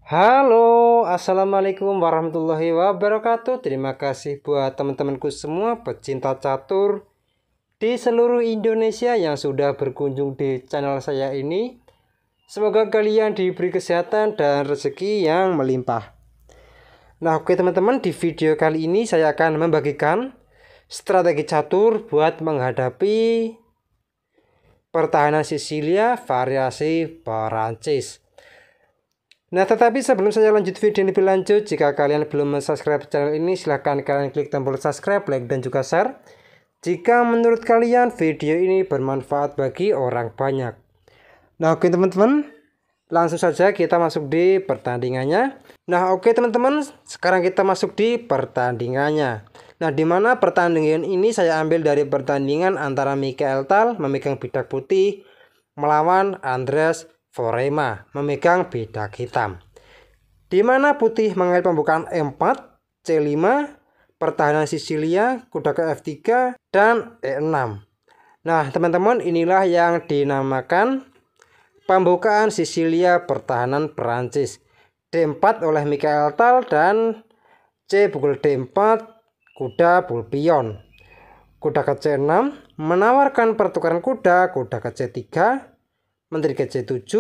Halo, assalamualaikum warahmatullahi wabarakatuh. Terima kasih buat teman-temanku semua pecinta catur di seluruh Indonesia yang sudah berkunjung di channel saya ini. Semoga kalian diberi kesehatan dan rezeki yang melimpah. Nah, oke teman-teman, di video kali ini saya akan membagikan strategi catur buat menghadapi pertahanan Sisilia variasi Perancis. Nah, tetapi sebelum saya lanjut video ini lebih lanjut, jika kalian belum subscribe channel ini, silahkan kalian klik tombol subscribe, like, dan juga share. Jika menurut kalian video ini bermanfaat bagi orang banyak. Nah, oke teman-teman, langsung saja kita masuk di pertandingannya. Nah, oke teman-teman, sekarang kita masuk di pertandingannya. Nah, dimana pertandingan ini saya ambil dari pertandingan antara Michael Tal memegang bidak putih melawan Andres Forema memegang bidak hitam, di mana putih mengambil pembukaan E4, C5, pertahanan Sisilia, kuda ke F3, dan E6. Nah teman-teman, inilah yang dinamakan pembukaan Sisilia pertahanan Perancis. D4 oleh Michael Tal dan C pukul D4, kuda pukul pion. Kuda ke C6 menawarkan pertukaran kuda ke C3, menteri ke C7,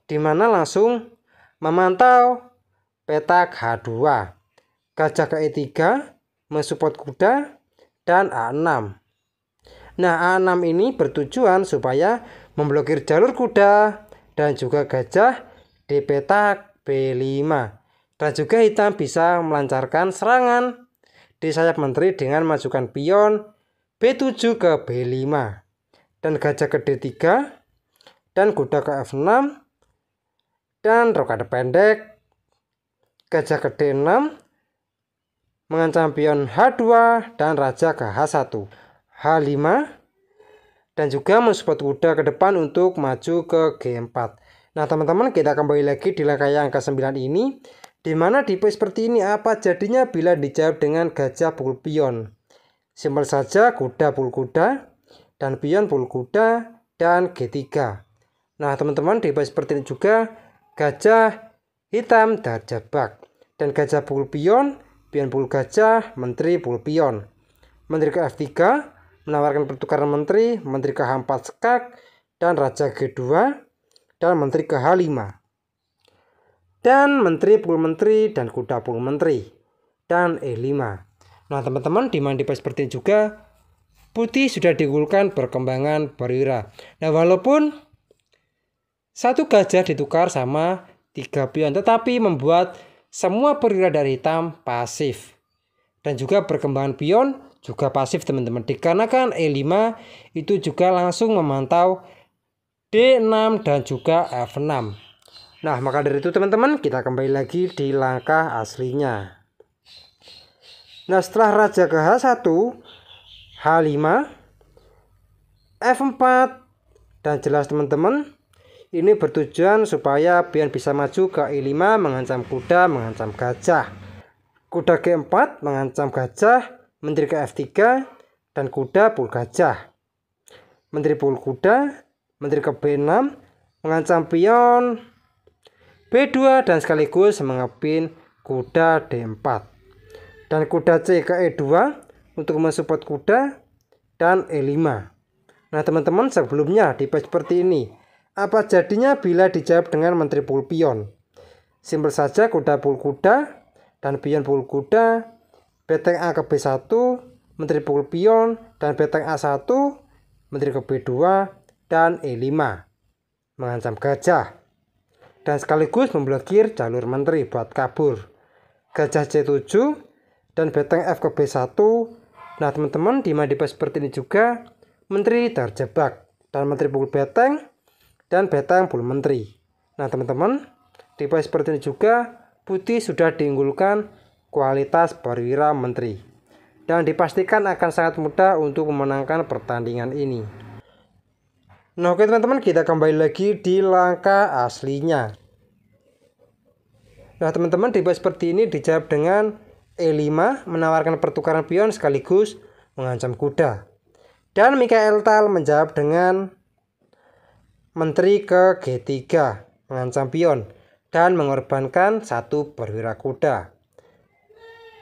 di mana langsung memantau petak H2. Gajah ke E3 mensupport kuda dan A6. Nah, A6 ini bertujuan supaya memblokir jalur kuda dan juga gajah di petak B5. Dan juga hitam bisa melancarkan serangan di sayap menteri dengan masukkan pion B7 ke B5 dan gajah ke D3 dan kuda ke F6 dan rokade pendek, gajah ke D6 mengancam pion H2 dan raja ke H1, H5, dan juga mensupport kuda ke depan untuk maju ke G4. Nah teman-teman, kita kembali lagi di langkah yang ke-9 ini, dimana di poin seperti ini apa jadinya bila dijawab dengan gajah pukul pion. Simpel saja, kuda pukul kuda dan pion pukul kuda dan G3. Nah teman-teman, di poin seperti ini juga gajah hitam terjebak dan gajah pukul pion, pion pukul gajah, menteri pukul pion. Menteri ke F3 menawarkan pertukaran menteri, menteri ke H4 sekak dan raja G2 dan menteri ke H5. Dan menteri pukul menteri dan kuda pukul menteri dan E5. Nah teman-teman, di mana di poin seperti ini juga putih sudah diunggulkan perkembangan perwira. Nah walaupun satu gajah ditukar sama 3 pion, tetapi membuat semua perwira dari hitam pasif. Dan juga perkembangan pion juga pasif teman-teman. Dikarenakan E5 itu juga langsung memantau D6 dan juga F6. Nah maka dari itu teman-teman, kita kembali lagi di langkah aslinya. Nah setelah raja ke H1, H5, F4, dan jelas teman-teman, ini bertujuan supaya pion bisa maju ke E5 mengancam kuda, mengancam gajah. Kuda G4 mengancam gajah, menteri ke F3 dan kuda pukul gajah. Menteri pukul kuda, menteri ke B6 mengancam pion B2 dan sekaligus mengepin kuda D4. Dan kuda C ke E2 untuk mensupport kuda dan E5. Nah teman-teman, sebelumnya di page seperti ini, apa jadinya bila dijawab dengan menteri pukul pion? Simpel saja, kuda pukul kuda dan pion pukul kuda, beteng A ke B1, menteri pukul pion dan beteng A1, menteri ke B2 dan E5 mengancam gajah dan sekaligus memblokir jalur menteri buat kabur. Gajah C7 dan beteng F ke B1. Nah teman-teman, di mana seperti ini juga menteri terjebak dan menteri pukul beteng dan beteng pukul menteri. Nah teman-teman, di poin seperti ini juga putih sudah diunggulkan kualitas perwira menteri dan dipastikan akan sangat mudah untuk memenangkan pertandingan ini. Nah oke teman-teman, kita kembali lagi di langkah aslinya. Nah teman-teman, di poin seperti ini dijawab dengan E5 menawarkan pertukaran pion sekaligus mengancam kuda. Dan Michael Tal menjawab dengan menteri ke G3 mengancam pion. dan mengorbankan satu perwira kuda.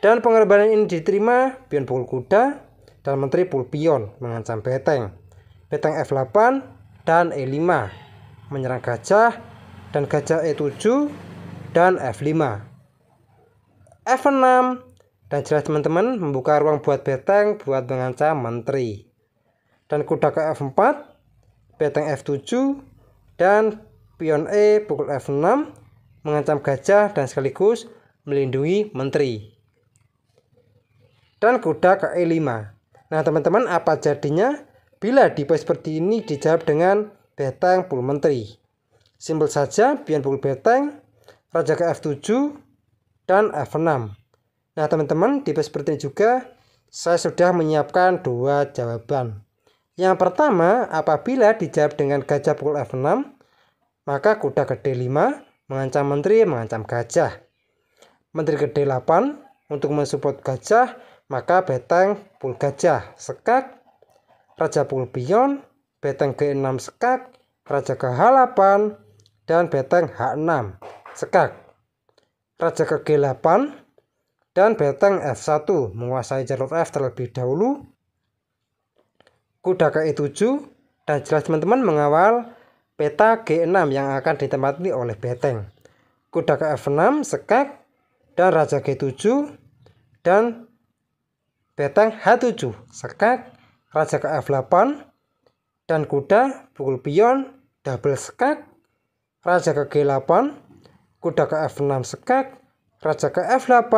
Dan pengorbanan ini diterima pion pukul kuda dan menteri pukul pion mengancam beteng. Beteng F8 dan E5 menyerang gajah dan gajah E7 dan F5. F6 dan jelas teman-teman membuka ruang buat beteng buat mengancam menteri. Dan kuda ke F4, beteng F7 dan pion E pukul F6 mengancam gajah dan sekaligus melindungi menteri. Dan kuda ke E5. Nah teman-teman, apa jadinya bila di pos seperti ini dijawab dengan beteng pukul menteri? Simpel saja, pion pukul beteng, raja ke F7 dan F6. Nah teman-teman, di pos seperti ini juga saya sudah menyiapkan dua jawaban. Yang pertama, apabila dijawab dengan gajah pukul F6, maka kuda ke D5 mengancam menteri, mengancam gajah. Menteri ke D8 untuk mensupport gajah, maka beteng pukul gajah sekak, raja pukul pion, beteng G6 sekak, raja ke H8 dan beteng H6 sekak, raja ke G8 dan beteng F1 menguasai jalur F terlebih dahulu, kuda ke E7 dan jelas teman-teman mengawal peta G6 yang akan ditempati oleh beteng. Kuda ke F6 sekak dan raja G7 dan beteng H7 sekak, raja ke F8 dan kuda pukul pion double sekak, raja ke G8, kuda ke F6 sekak, raja ke F8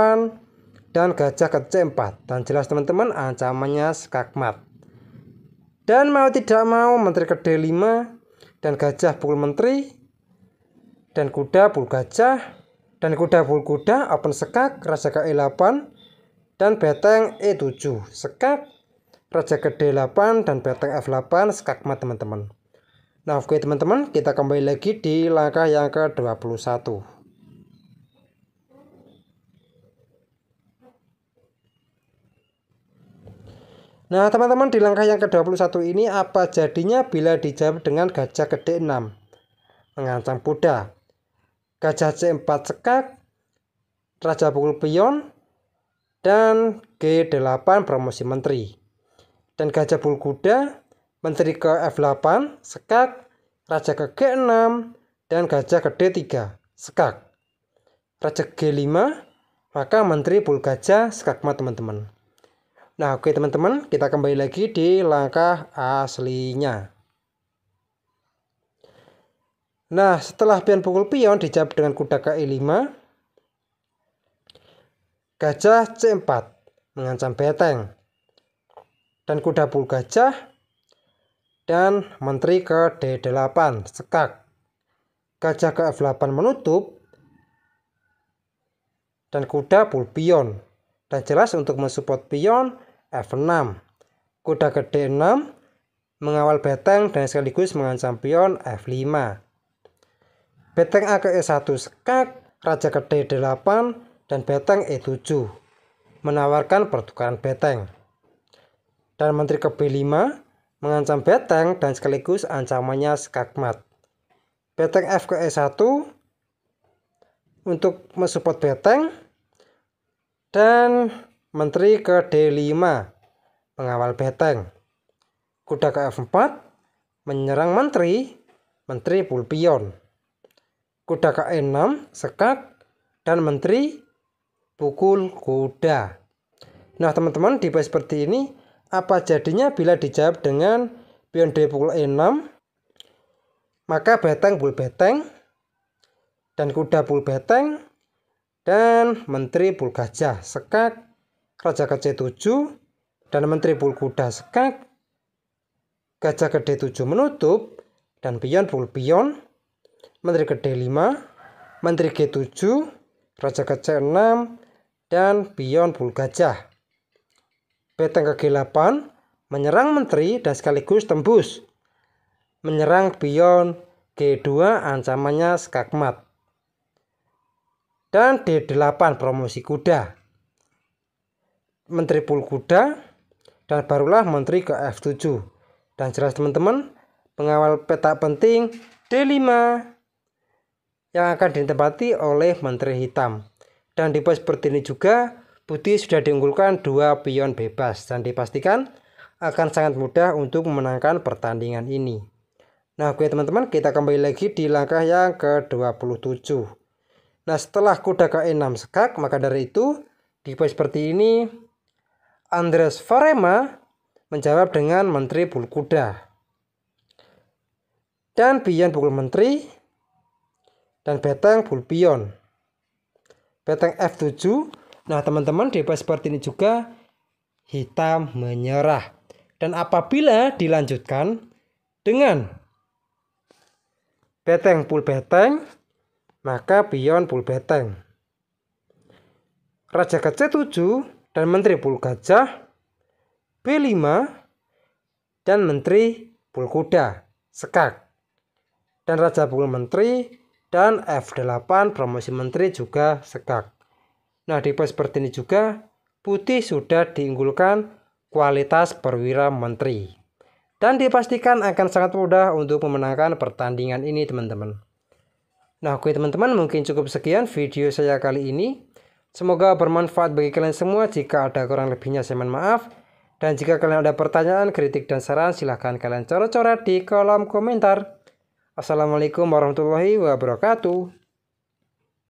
dan gajah ke C4. Dan jelas teman-teman ancamannya skakmat. Dan mau tidak mau menteri ke D5 dan gajah pukul menteri dan kuda pukul gajah dan kuda pukul kuda open sekak, raja ke E8 dan beteng E7 sekak, raja ke D8 dan beteng F8 skakmat teman-teman. Nah oke teman-teman, kita kembali lagi di langkah yang ke-21. Nah teman-teman, di langkah yang ke-21 ini apa jadinya bila dijawab dengan gajah ke D6 mengancam kuda, gajah C4 sekak, raja pukul pion dan G8 promosi menteri, dan gajah pukul kuda, menteri ke F8 sekak, raja ke G6 dan gajah ke D3 sekak, raja G5, maka menteri pukul gajah skakmat teman-teman. Nah oke teman-teman, kita kembali lagi di langkah aslinya. Nah setelah pion pukul pion dijawab dengan kuda ke E5, gajah C4 mengancam beteng dan kuda pukul gajah dan menteri ke D8 sekak, gajah ke F8 menutup dan kuda pukul pion. Dan jelas untuk mensupport pion F6, kuda ke D6 mengawal beteng dan sekaligus mengancam pion F5, beteng A ke E1 sekak, raja ke D8 dan beteng E7 menawarkan pertukaran beteng, dan menteri ke B5 mengancam beteng dan sekaligus ancamannya skakmat. Beteng F ke E1 untuk mensupport beteng dan menteri ke D5 mengawal beteng. Kuda ke F4 menyerang menteri, menteri pukul pion. Kuda ke E6 sekak dan menteri pukul kuda. Nah teman-teman, di pos seperti ini apa jadinya bila dijawab dengan pion D pukul E6, maka beteng pukul beteng dan kuda pukul beteng dan menteri pukul gajah sekak, raja ke C7 dan menteri pukul kuda sekak, gajah ke D7 menutup dan pion pukul pion, menteri ke D5, menteri G7, raja ke C6 dan pion pukul gajah. Beteng ke G8 menyerang menteri dan sekaligus tembus menyerang pion G2, ancamannya skakmat. Dan D8 promosi kuda, menteri pukul kuda dan barulah menteri ke F7. Dan jelas teman-teman, pengawal peta penting D5 yang akan ditempati oleh Menteri Hitam. Dan di pos seperti ini juga putih sudah diunggulkan 2 pion bebas dan dipastikan akan sangat mudah untuk memenangkan pertandingan ini. Nah, oke teman-teman, kita kembali lagi di langkah yang ke-27. Nah, setelah kuda ke E6 sekak, maka dari itu di pos seperti ini Andres Varema menjawab dengan menteri pukul kuda. Dan pion pukul menteri dan beteng pukul pion. Beteng F7. Nah, teman-teman, di pos seperti ini juga hitam menyerah. Dan apabila dilanjutkan dengan beteng pukul beteng, maka pion pukul beteng. Raja ke C7 dan menteri pukul gajah, B5 dan menteri pukul kuda, sekak. Dan raja pukul menteri dan F8 promosi menteri juga sekak. Nah, di pos seperti ini juga putih sudah diunggulkan kualitas perwira menteri. Dan dipastikan akan sangat mudah untuk memenangkan pertandingan ini teman-teman. Nah, oke teman-teman, mungkin cukup sekian video saya kali ini. Semoga bermanfaat bagi kalian semua. Jika ada kurang lebihnya saya mohon maaf. Dan jika kalian ada pertanyaan, kritik, dan saran, silahkan kalian coret-coret di kolom komentar. Assalamualaikum warahmatullahi wabarakatuh.